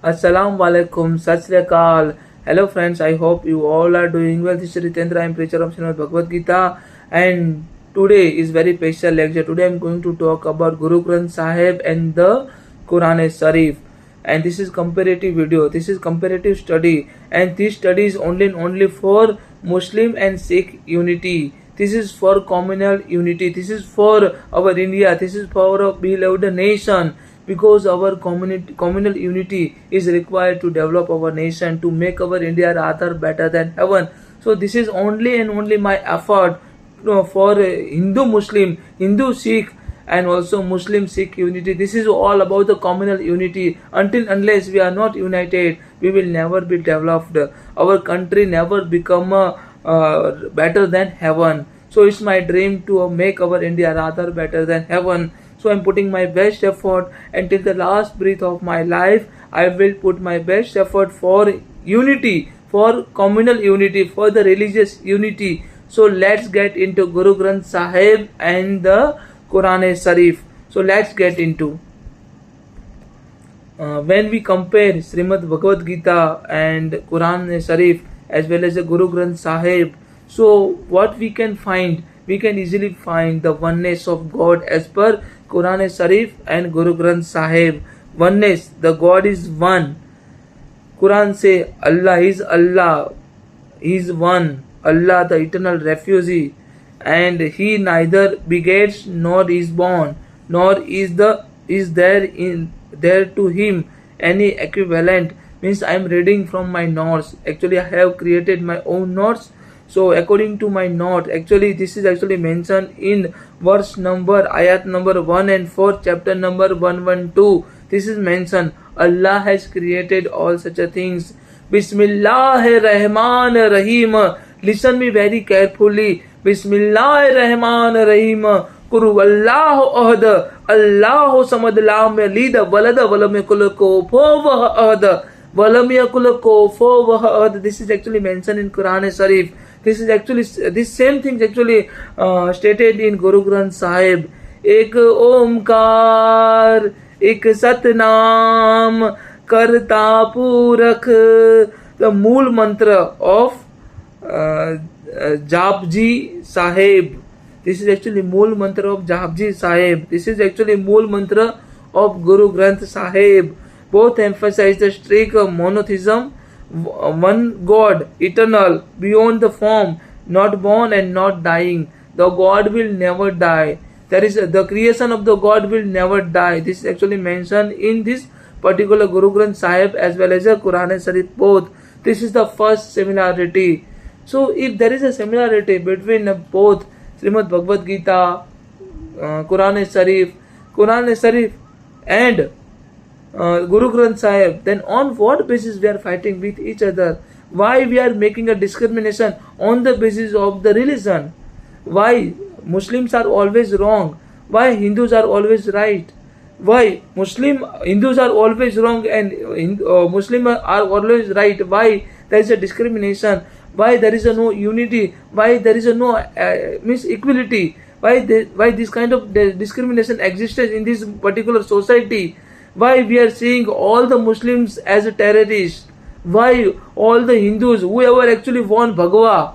Assalamu alaikum, Sat Sri Akal. Hello friends, I hope you all are doing well. This is Ritendra, I am preacher of Srimad Bhagavad Gita, and today is very special lecture. Today I am going to talk about Guru Granth Sahib and the Quran Sharif. And this is comparative video, this is comparative study, and this study is only and only for Muslim and Sikh unity. This is for communal unity, this is for our India, this is for our beloved nation, because our communal unity is required to develop our nation, to make our India rather better than heaven. So this is only and only my effort for Hindu-Muslim, Hindu-Sikh, and also Muslim-Sikh unity. This is all about the communal unity. Unless we are not united, we will never be developed. Our country never become better than heaven. So it's my dream to make our India rather better than heaven. So I'm putting my best effort until the last breath of my life. I will put my best effort for unity, for communal unity, for the religious unity. So let's get into Guru Granth Sahib and the Quran Sharif. So let's get into. When we compare Srimad Bhagavad Gita and Quran Sharif as well as the Guru Granth Sahib, so what we can find? We can easily find the oneness of God as per Quran Sharif and Guru Granth Sahib. Oneness, the God is one. Quran say Allah is one. Allah the eternal refugee, and He neither begets nor is born, nor is there to Him any equivalent. Means I am reading from my notes. Actually I have created my own notes. So according to my note, actually this is actually mentioned in verse number, ayat number 1 and 4, chapter number 112. This is mentioned, Allah has created all such a things. Bismillahir Rahmanir Rahim. Listen me very carefully. Bismillahir Rahmanir Rahim. Kuru Allahu Ahad. Allahu Samad Lam Yalid Walad Walam Yakul Kufuwan Ahad. Walam Yakul Kufuwan Ahad. This is actually mentioned in Quran Sharif. This is actually, this same thing actually stated in Guru Granth Sahib. Ek Omkar, ek Satnam, Karta Purakh. The Mool Mantra of Japji Sahib. This is actually Mool Mantra of Japji Sahib. This is actually Mool Mantra of Guru Granth Sahib. Both emphasize the strict monotheism, one God, eternal, beyond the form, not born and not dying. The God will never die. That is, the creation of the God will never die. This is actually mentioned in this particular Guru Granth Sahib as well as the Quran Sharif both. This is the first similarity. So if there is a similarity between both Srimad Bhagavad Gita, Quran Sharif and Guru Granth Sahib, then on what basis we are fighting with each other? Why we are making a discrimination on the basis of the religion? Why Muslims are always wrong? Why Hindus are always right? Why Hindus are always wrong and Muslims are always right? Why there is a discrimination? Why there is a no unity? Why there is a no equality? Why this kind of discrimination exists in this particular society? Why we are seeing all the Muslims as a terrorist? Why all the Hindus, whoever actually won Bhagwa,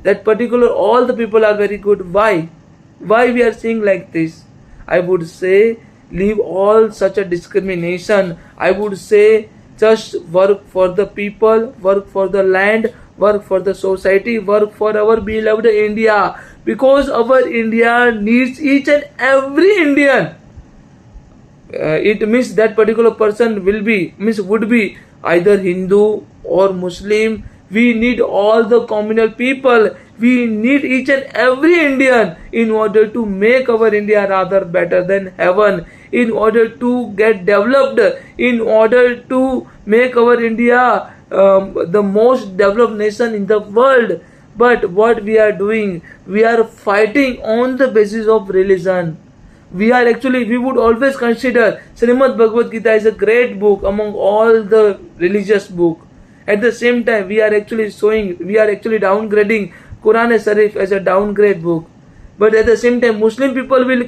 that particular, all the people are very good? Why we are seeing like this? I would say leave all such a discrimination. I would say just work for the people, work for the land, work for the society, work for our beloved India, because our India needs each and every Indian. It means that particular person would be either Hindu or Muslim. We need all the communal people. We need each and every Indian in order to make our India rather better than heaven, in order to get developed, in order to make our India the most developed nation in the world. But what we are doing, we are fighting on the basis of religion. We would always consider Srimad Bhagavad Gita is a great book among all the religious books. At the same time, we are actually downgrading Quran Sharif as a downgrade book. But at the same time, Muslim people will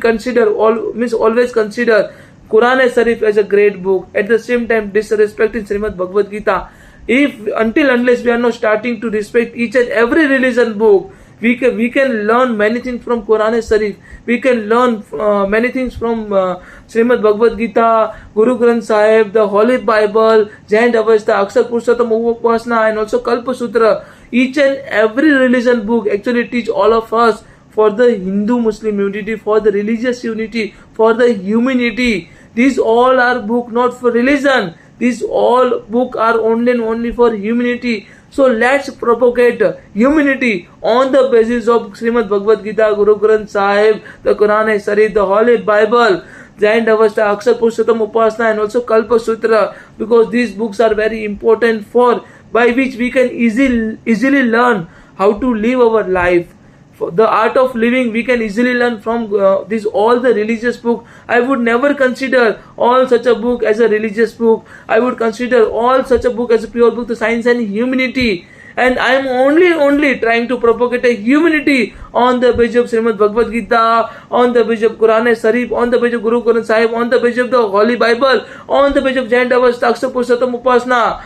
always consider Quran Sharif as a great book, at the same time disrespecting Srimad Bhagavad Gita. If unless we are not starting to respect each and every religion book, we can learn many things from Quran Sharif. We can learn many things from Srimad Bhagavad Gita, Guru Granth Sahib, the Holy Bible, Jain Avastha, Akshar Purushottam Upasana, and also Kalpa Sutra. Each and every religion book actually teach all of us for the Hindu-Muslim unity, for the religious unity, for the humanity. These all are book not for religion. These all book are only and only for humanity. So let's propagate humanity on the basis of Srimad Bhagavad Gita, Guru Granth Sahib, the Quran Sharif, the Holy Bible, Jain Avastha, Akshar Purushottam Upasana, and also Kalpa Sutra, because these books are very important for by which we can easily learn how to live our life. For the art of living we can easily learn from these all the religious book. I would never consider all such a book as a religious book. I would consider all such a book as a pure book to science and humanity. And I am only trying to propagate a humanity on the basis of Srimad Bhagavad Gita, on the basis of Quran Sharif, on the basis of Guru Granth Sahib, on the basis of the Holy Bible, on the basis of Jain Avastha, Akshar Purushottam Upasana,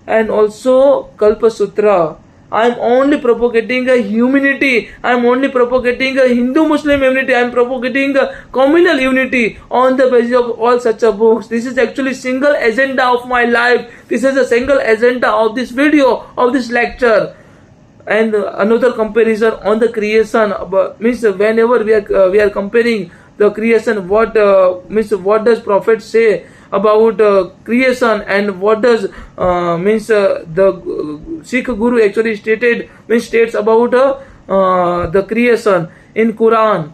and also Kalpa Sutra. I am only propagating a humanity. I am only propagating a Hindu-Muslim unity. I am propagating a communal unity on the basis of all such a books. This is actually single agenda of my life. This is a single agenda of this video, of this lecture. And another comparison on the creation means whenever we are comparing the creation, what does Prophet say about creation, and what does the Sikh Guru actually states about the creation in Quran.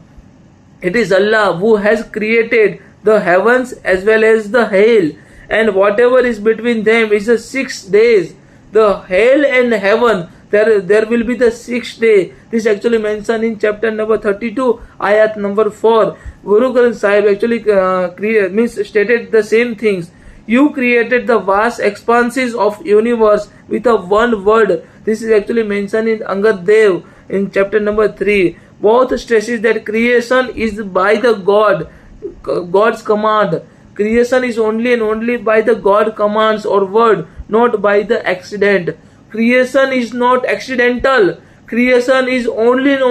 It is Allah who has created the heavens as well as the hell, and whatever is between them is the 6 days. The hell and heaven, there will be the 6th day. This actually mentioned in chapter number 32, ayat number 4. Guru Granth Sahib actually stated the same things. You created the vast expanses of universe with a one word. This is actually mentioned in Angad Dev in chapter number 3. Both stresses that creation is by the God's command. Creation is only and only by the God commands or word, not by the accident. Creation is not accidental. Creation is only and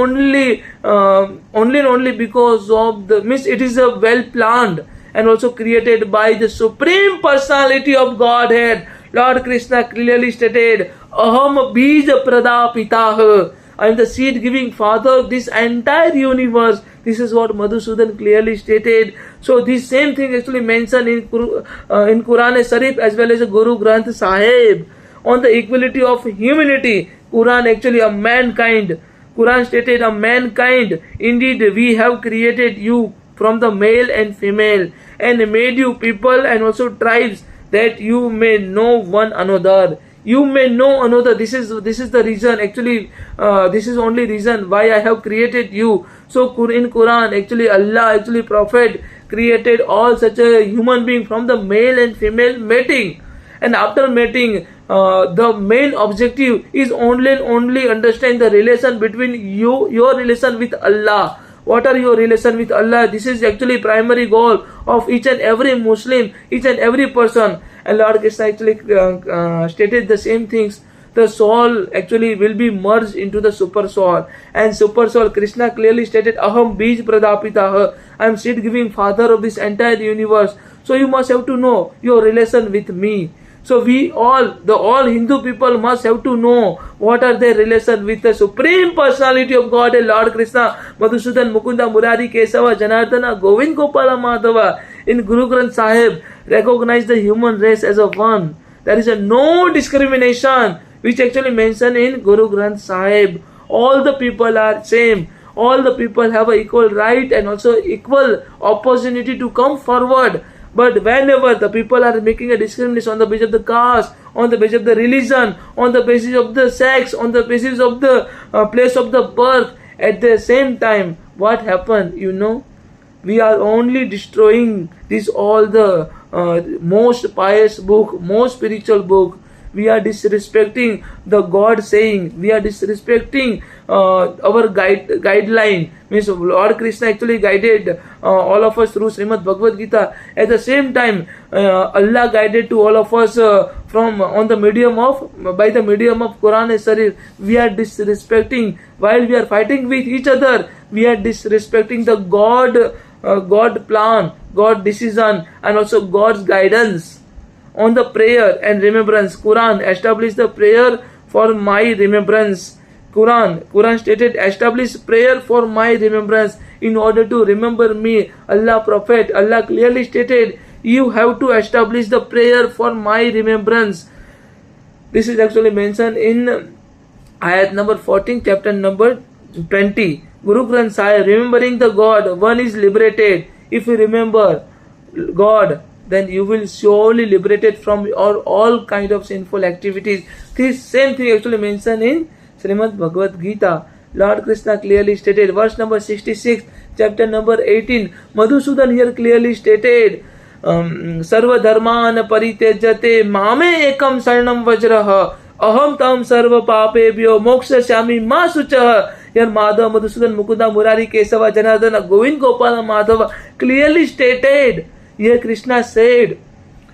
only because of it is a well planned and also created by the Supreme Personality of Godhead. Lord Krishna clearly stated, Aham Bij Pradapitah. I am the seed giving father of this entire universe. This is what Madhusudan clearly stated. So this same thing actually mentioned in Quran Sharif as well as Guru Granth Sahib. On the equality of humanity, Quran actually a mankind. Quran stated a mankind. Indeed, we have created you from the male and female and made you people and also tribes that you may know one another. You may know another. This is the reason actually. This is only reason why I have created you. So in Quran actually Allah actually Prophet created all such a human being from the male and female mating. And after mating, the main objective is only understand the relation between your relation with Allah. What are your relation with Allah? This is actually primary goal of each and every Muslim, each and every person. And Lord Krishna actually stated the same things. The soul actually will be merged into the super soul. And super soul, Krishna clearly stated, Aham Bij Pradapitah. I am seed giving father of this entire universe. So you must have to know your relation with me. So all Hindu people must have to know what are their relation with the Supreme Personality of God, Lord Krishna, Madhusudan, Mukunda, Murari, Kesava, Janardana, Govind, Gopala, Madhava. In Guru Granth Sahib, recognize the human race as a one. There is no discrimination, which actually mentioned in Guru Granth Sahib. All the people are same. All the people have an equal right and also equal opportunity to come forward. But whenever the people are making a discrimination on the basis of the caste, on the basis of the religion, on the basis of the sex, on the basis of the place of the birth, at the same time, what happened? We are only destroying all the most pious book, most spiritual book. we are disrespecting the God saying, we are disrespecting our guideline. Means Lord Krishna actually guided all of us through Srimad Bhagavad Gita. At the same time, Allah guided to all of us by the medium of Quran and Sharif. We are disrespecting while we are fighting with each other. We are disrespecting the God plan, God decision, and also God's guidance on the prayer and remembrance. Quran established the prayer for my remembrance. Quran stated, establish prayer for my remembrance, in order to remember me. Allah clearly stated, you have to establish the prayer for my remembrance. This is actually mentioned in ayat number 14, chapter number 20. Guru Granth Sahib, remembering the God, one is liberated. If you remember God, then you will surely liberated from all kind of sinful activities. This same thing actually mentioned in Srimad Bhagavad Gita. Lord Krishna clearly stated, verse number 66, chapter number 18. Madhusudan here clearly stated, Sarva dharman paritejate mame ekam sarnam vajraha aham tam sarva papebhyo moksha shami ma suchah. Here Madhava, Madhusudan, Mukunda, Murari, Kesava, Janardana, Govind, Gopala, Madhava clearly stated. Here Krishna said,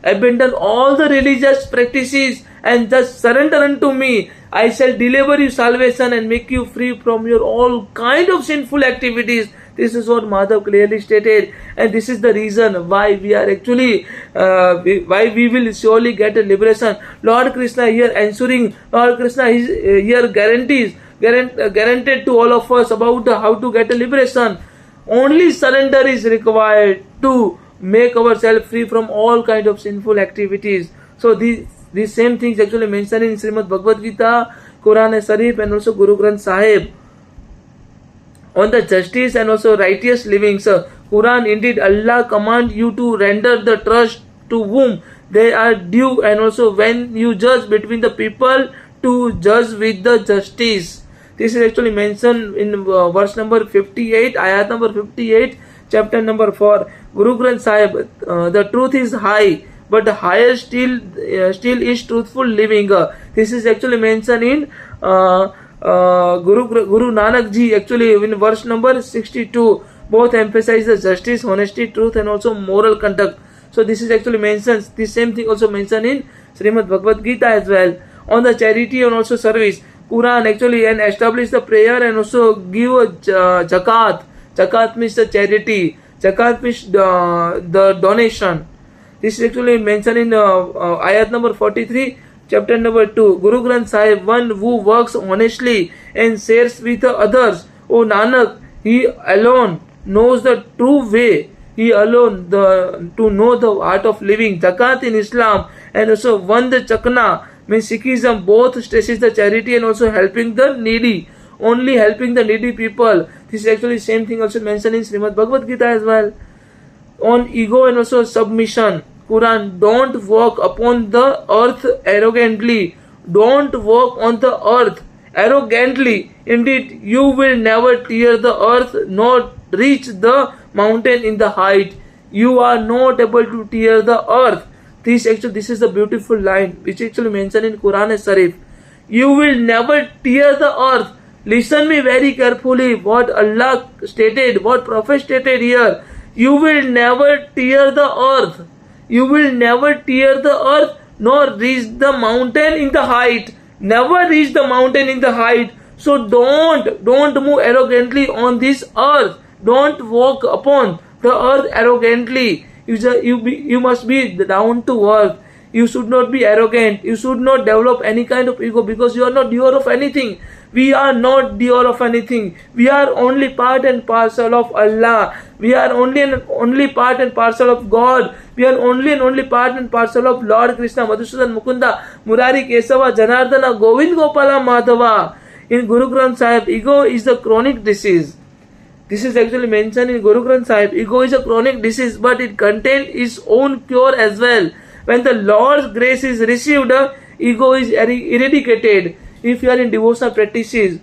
abandon all the religious practices and just surrender unto me. I shall deliver you salvation and make you free from your all kind of sinful activities. This is what Madhav clearly stated, and this is the reason why we are actually why we will surely get a liberation. Lord Krishna here ensuring, Lord Krishna is here guaranteed to all of us about how to get a liberation. Only surrender is required to make ourselves free from all kind of sinful activities. So these same things actually mentioned in Srimad Bhagavad Gita, Quran and Sharif, and also Guru Granth Sahib on the justice and also righteous living. So Quran, indeed Allah command you to render the trust to whom they are due, and also when you judge between the people, to judge with the justice. This is actually mentioned in verse number 58, ayat number 58, chapter number 4. Guru Granth Sahib, the truth is high, but higher still is truthful living. This is actually mentioned in Guru Nanak Ji, actually in verse number 62. Both emphasize the justice, honesty, truth, and also moral conduct. So this is actually mentioned, the same thing also mentioned in Srimad Bhagavad Gita as well. On the charity and also service, Quran actually and establish the prayer and also give a zakat. Zakat means the charity. Zakat means the donation. This is actually mentioned in ayat number 43, chapter number 2. Guru Granth Sahib, one who works honestly and shares with others. O Nanak, he alone knows the true way. He alone to know the art of living. Zakat in Islam and also one the chakna means Sikhism, both stresses the charity and also helping the needy. Only helping the needy people. This is actually same thing also mentioned in Srimad Bhagavad Gita as well. On ego and also submission, Quran, don't walk upon the earth arrogantly. Don't walk on the earth arrogantly. Indeed, you will never tear the earth nor reach the mountain in the height. You are not able to tear the earth. This is the beautiful line which actually mentioned in Quran and Sharif. You will never tear the earth. Listen me very carefully what Allah stated, what Prophet stated here. You will never tear the earth. You will never tear the earth nor reach the mountain in the height. Never reach the mountain in the height. So don't move arrogantly on this earth. Don't walk upon the earth arrogantly. You must be down to earth. You should not be arrogant. You should not develop any kind of ego, because you are not doer of anything. We are not doer of anything. We are only part and parcel of Allah. We are only part and parcel of God. We are only part and parcel of Lord Krishna, Madhusudan, Mukunda, Murari, Kesava, Janardana, Govind, Gopala, Madhava. In Guru Granth Sahib, ego is the chronic disease. This is actually mentioned in Guru Granth Sahib. Ego is a chronic disease, but it contains its own cure as well. When the Lord's grace is received, ego is eradicated. If you are in devotional practices,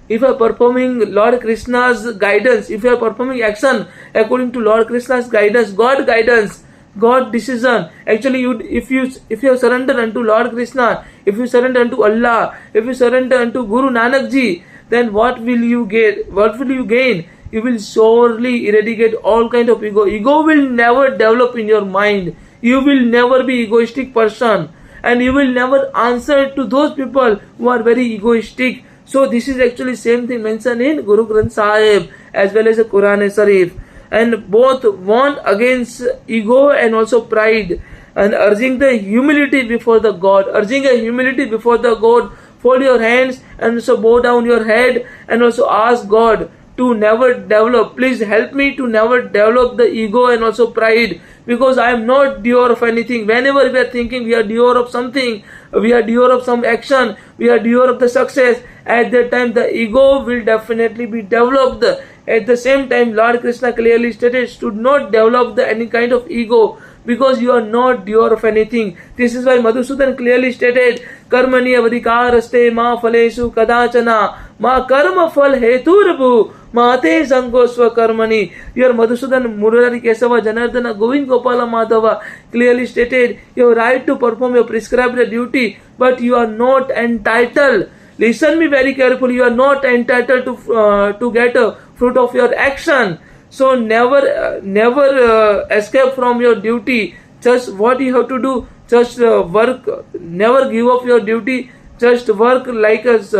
if you are performing Lord Krishna's guidance, if you are performing action according to Lord Krishna's guidance, God guidance, God decision. Actually, if you surrender unto Lord Krishna, if you surrender unto Allah, if you surrender unto Guru Nanak Ji, then what will you get? What will you gain? You will surely eradicate all kind of ego. Ego will never develop in your mind. You will never be egoistic person, and you will never answer to those people who are very egoistic. So this is actually same thing mentioned in Guru Granth Sahib as well as the Quran Sharif, and both warn against ego and also pride, and urging the humility before the God, urging a humility before the God. Fold your hands and also bow down your head and also ask God to never develop. Please help me to never develop the ego and also pride, because I am not doer of anything. Whenever we are thinking we are doer of something, we are doer of some action, we are doer of the success, at that time the ego will definitely be developed. At the same time, Lord Krishna clearly stated, should not develop any kind of ego, because you are not doer of anything. This is why Madhusudan clearli stated, Karmani avadhikaraste ma phaleshu kadachana ma karma phal heturabhu mate sangosva karmani. Your Madhusudan Murari Kesava Janardana Govind Gopala Madhava clearly stated, you have right to perform your prescribed duty, but you are not entitled. Listen me very carefully, you are not entitled to get a fruit of your action. So never escape from your duty. Just what you have to do, just work. Never give up your duty. Just work like is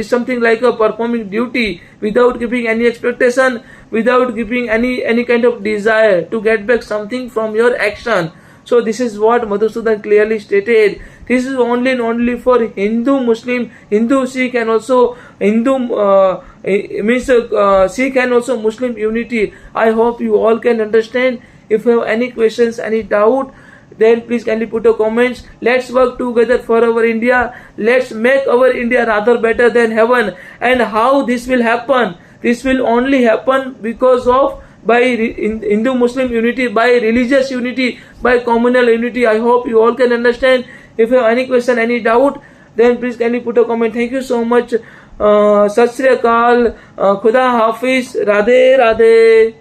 something like a performing duty without giving any expectation, without giving any kind of desire to get back something from your action. So this is what Madhusudan clearly stated. This is only and only for Hindu, Muslim, Hindu, Sikh, and also Sikh and also Muslim unity. I hope you all can understand. If you have any questions, any doubt, then please kindly put a comments. Let's work together for our India. Let's make our India rather better than heaven. And how this will happen? This will only happen because of by Hindu-Muslim unity, by religious unity, by communal unity. I hope you all can understand. If you have any question, any doubt, then please kindly put a comment. Thank you so much. Sat Sri Akal, Khuda Hafiz, Radhe Radhe.